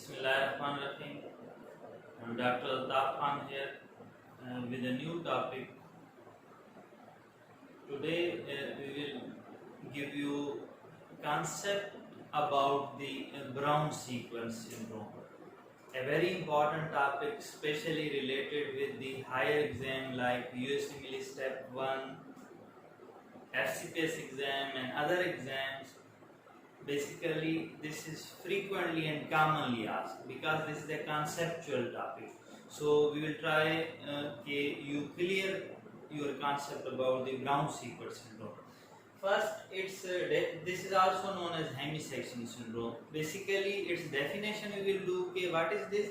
Bismillahirrahmanirrahim. I'm Dr. Altaf Khan here with a new topic. Today we will give you concept about the Brown sequence syndrome. A very important topic, especially related with the higher exam like USMLE Step 1, FCPS exam and other exams. Basically, this is frequently and commonly asked because this is a conceptual topic. So we will try you clear your concept about the Brown sequence syndrome. First, this is also known as hemisection syndrome. Basically, its definition we will do. Okay, what is this?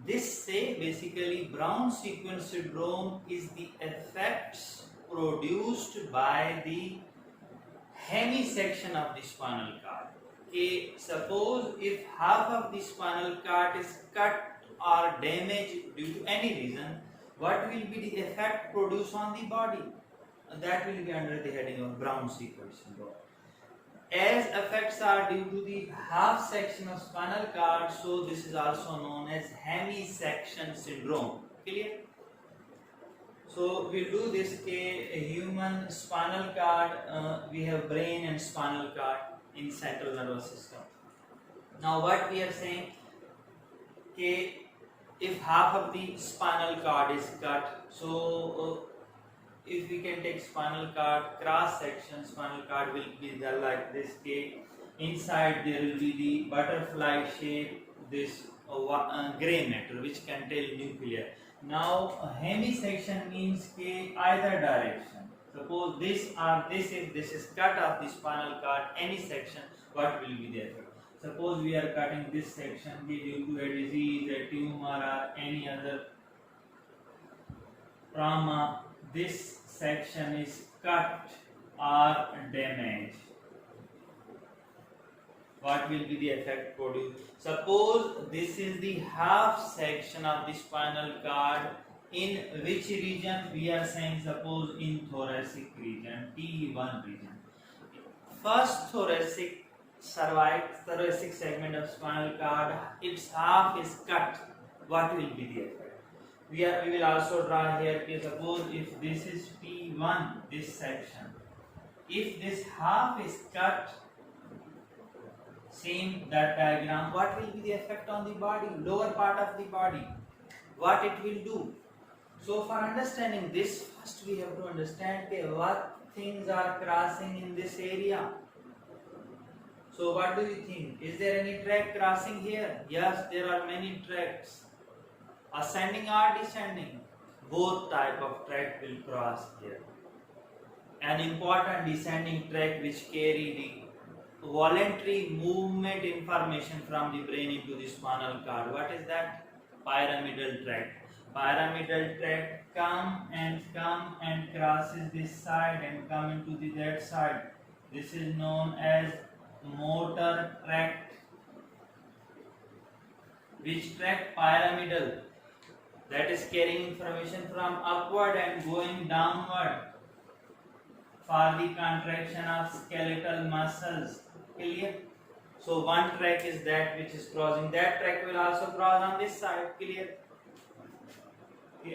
This say basically Brown sequence syndrome is the effects produced by the hemisection of the spinal cord. Okay, suppose if half of the spinal cord is cut or damaged due to any reason, what will be the effect produced on the body? That will be under the heading of Brown sequence syndrome. As effects are due to the half section of spinal cord, so this is also known as hemisection syndrome. Clear? So we'll do this. A human spinal cord, we have brain and spinal cord in central nervous system. Now what we are saying, if half of the spinal cord is cut, so if we can take spinal cord cross section, spinal cord will be like this. Inside there will be the butterfly shape, this gray matter which contain nucleus. Now hemisection means either direction. Suppose this or this, if this is cut off the spinal cord, any section, what will be the effect? Suppose we are cutting this section due to a disease, a tumor or any other trauma, this section is cut or damaged. What will be the effect produced? Suppose this is the half section of the spinal cord. In which region? We are saying suppose in thoracic region, T1 region. First thoracic segment of spinal cord, its half is cut. What will be the effect? We will also draw here. Suppose if this is T1, this section, if this half is cut, same that diagram, what will be the effect on the body, lower part of the body, what it will do? So for understanding this, first we have to understand what things are crossing in this area. So what do you think? Is there any track crossing here? Yes, there are many tracks, ascending or descending. Both type of track will cross here. An important descending track which carry the voluntary movement information from the brain into the spinal cord. What is that? Pyramidal tract. Pyramidal tract come and crosses this side and come into that side. This is known as motor tract. Which tract? Pyramidal. That is carrying information from upward and going downward for the contraction of skeletal muscles. Clear? So one track is that which is crossing. That track will also cross on this side. Clear?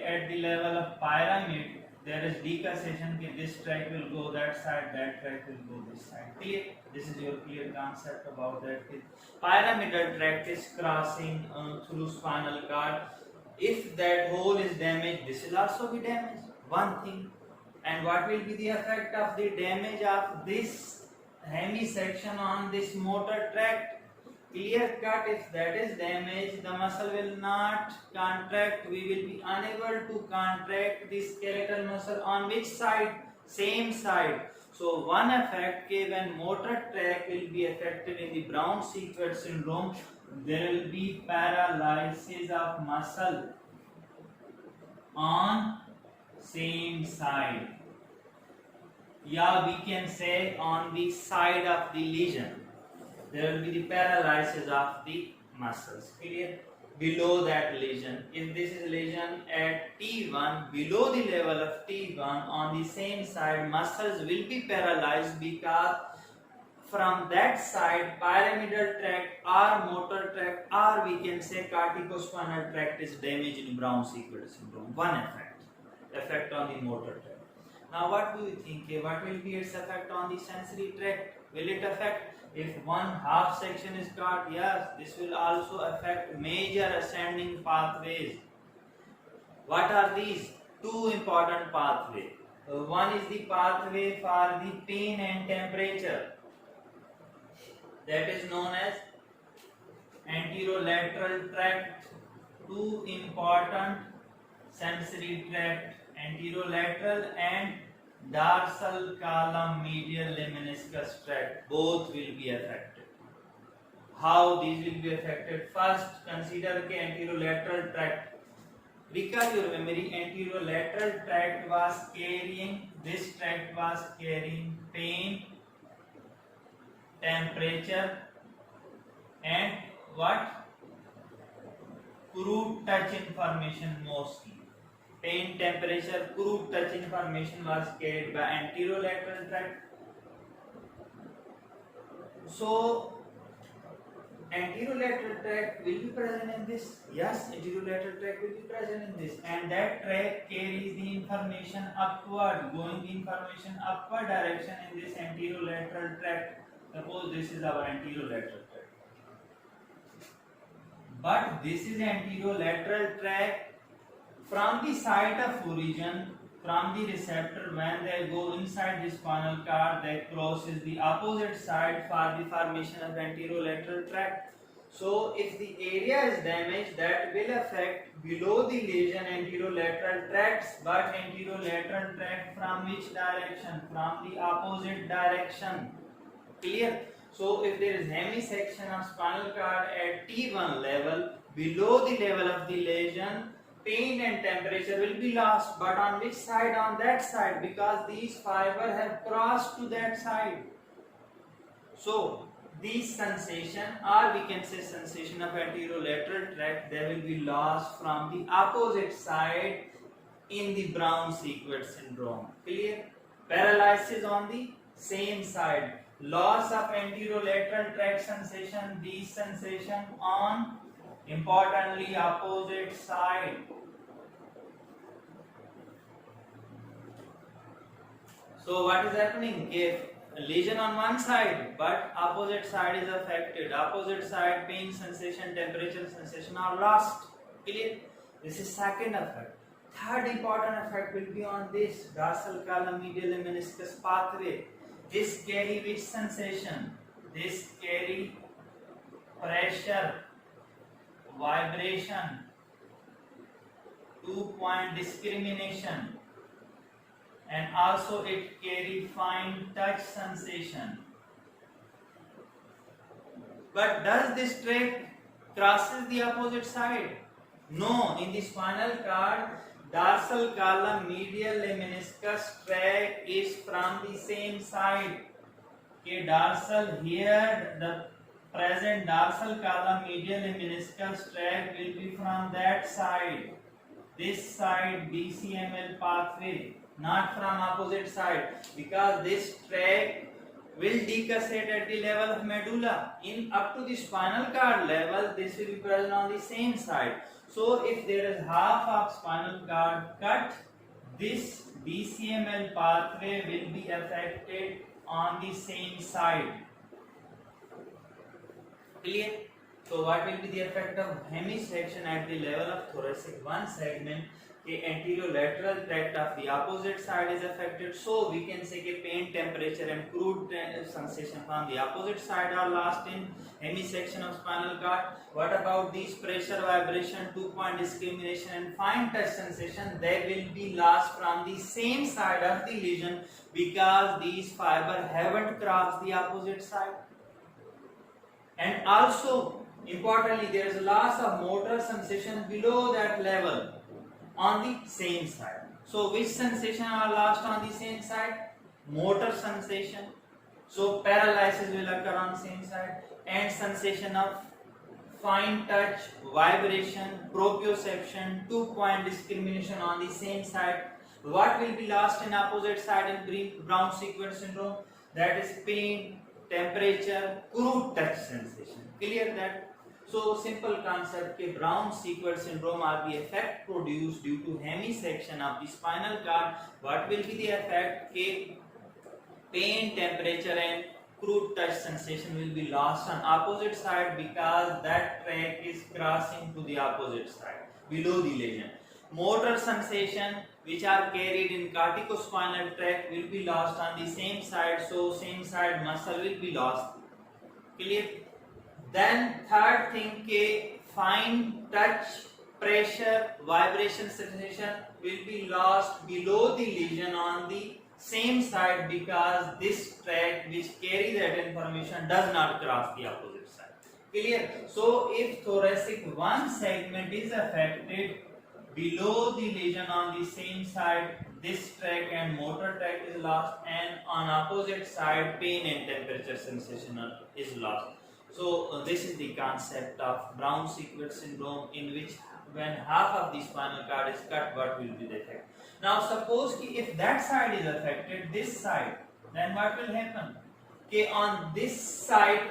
At the level of pyramid, there is decussation. This track will go that side, that track will go this side. Clear? This is your clear concept about that. Pyramidal tract is crossing through spinal cord. If that hole is damaged, this will also be damaged. One thing. And what will be the effect of the damage of this hemisection on this motor tract? Clear cut, if that is damaged, the muscle will not contract. We will be unable to contract the skeletal muscle on which side? Same side. So one effect, when motor tract will be affected in the Brown sequence syndrome, there will be paralysis of muscle on same side. Yeah, we can say on the side of the lesion. There will be the paralysis of the muscles. Clear? Below that lesion. If this is lesion at T1, below the level of T1, on the same side, muscles will be paralyzed because from that side pyramidal tract or motor tract, or we can say corticospinal tract is damaged in Brown-Sequard syndrome. One effect on the motor tract. Now what do you think? What will be its effect on the sensory tract? Will it affect if one half section is cut? Yes, this will also affect major ascending pathways. What are these? Two important pathways. One is the pathway for the pain and temperature, that is known as anterolateral tract. Two important sensory tract, anterolateral and dorsal column medial lemniscus tract, both will be affected. How these will be affected? First, consider the anterolateral tract. Recall your memory, anterolateral tract was carrying, this tract was carrying pain, temperature and what? Crude touch information mostly. Pain, temperature, crude touch information was carried by anterolateral tract. So anterolateral tract will be present in this. Yes, anterolateral tract will be present in this, and that tract carries the information upward, going the information upward direction in this anterolateral tract. Suppose this is our anterolateral tract, but this is anterolateral tract from the site of origin, from the receptor. When they go inside the spinal cord, they crosses the opposite side for the formation of anterolateral tract. So if the area is damaged, that will affect below the lesion anterolateral tracts, but anterolateral tract from which direction? From the opposite direction. Clear? So if there is hemisection of spinal cord at T1 level, below the level of the lesion, pain and temperature will be lost, but on which side? On that side, because these fibers have crossed to that side. So these sensation, or we can say sensation of anterolateral tract, they will be lost from the opposite side in the Brown-Sequard syndrome. Clear? Paralysis on the same side, loss of anterolateral tract sensation, these sensation on importantly opposite side. So what is happening? If lesion on one side but opposite side is affected, opposite side pain sensation, temperature sensation are lost. Clear? This is second effect. Third important effect will be on this dorsal column medial lemniscus pathway. This carry which sensation? This carry pressure, vibration, 2-point discrimination, and also it carry fine touch sensation. But does this tract crosses the opposite side? No, in the spinal cord, dorsal column medial lemniscus tract is from the same side. Okay, dorsal here, the present dorsal column medial lemniscus tract will be from that side. This side BCML pathway, not from opposite side, because this tract will decussate at the level of medulla. In up to the spinal cord level, this will be present on the same side. So if there is half of spinal cord cut, this BCML pathway will be affected on the same side. Clear? So what will be the effect of hemisection at the level of thoracic? One segment, the anterolateral tract of the opposite side is affected. So we can say that pain, temperature and crude sensation from the opposite side are lost in hemisection of spinal cord. What about these pressure, vibration, 2-point discrimination and fine touch sensation? They will be lost from the same side of the lesion because these fibers haven't crossed the opposite side. And also importantly, there is a loss of motor sensation below that level on the same side. So which sensation are lost on the same side? Motor sensation. So paralysis will occur on the same side, and sensation of fine touch, vibration, proprioception, 2-point discrimination on the same side. What will be lost in opposite side in Brown-Sequard syndrome? That is pain, temperature, crude touch sensation. Clear that? So simple concept ke Brown-Sequard syndrome are the effect produced due to hemisection of the spinal cord. What will be the effect? Ke pain, temperature and crude touch sensation will be lost on opposite side because that tract is crossing to the opposite side below the lesion. Motor sensation which are carried in corticospinal tract will be lost on the same side, so same side muscle will be lost. Clear? Then third thing ke fine touch, pressure, vibration sensation will be lost below the lesion on the same side because this tract which carry that information does not cross the opposite side. Clear? So if thoracic one segment is affected below the lesion on the same side, this tract and motor tract is lost, and on opposite side pain and temperature sensation is lost. So this is the concept of Brown-Sequard syndrome, in which when half of the spinal cord is cut, what will be the effect? Now suppose if that side is affected, this side, then what will happen? Okay, on this side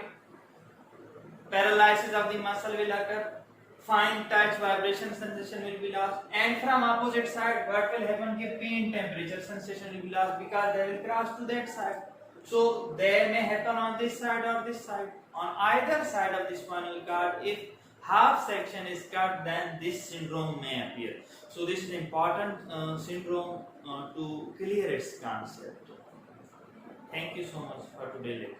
paralysis of the muscle will occur, fine touch, vibration sensation will be lost, and from opposite side what will happen? Pain, temperature sensation will be lost because they will cross to that side. So they may happen on this side or this side. On either side of the spinal cord, if half section is cut, then this syndrome may appear. So this is important syndrome to clear its concept. Thank you so much for today's lecture.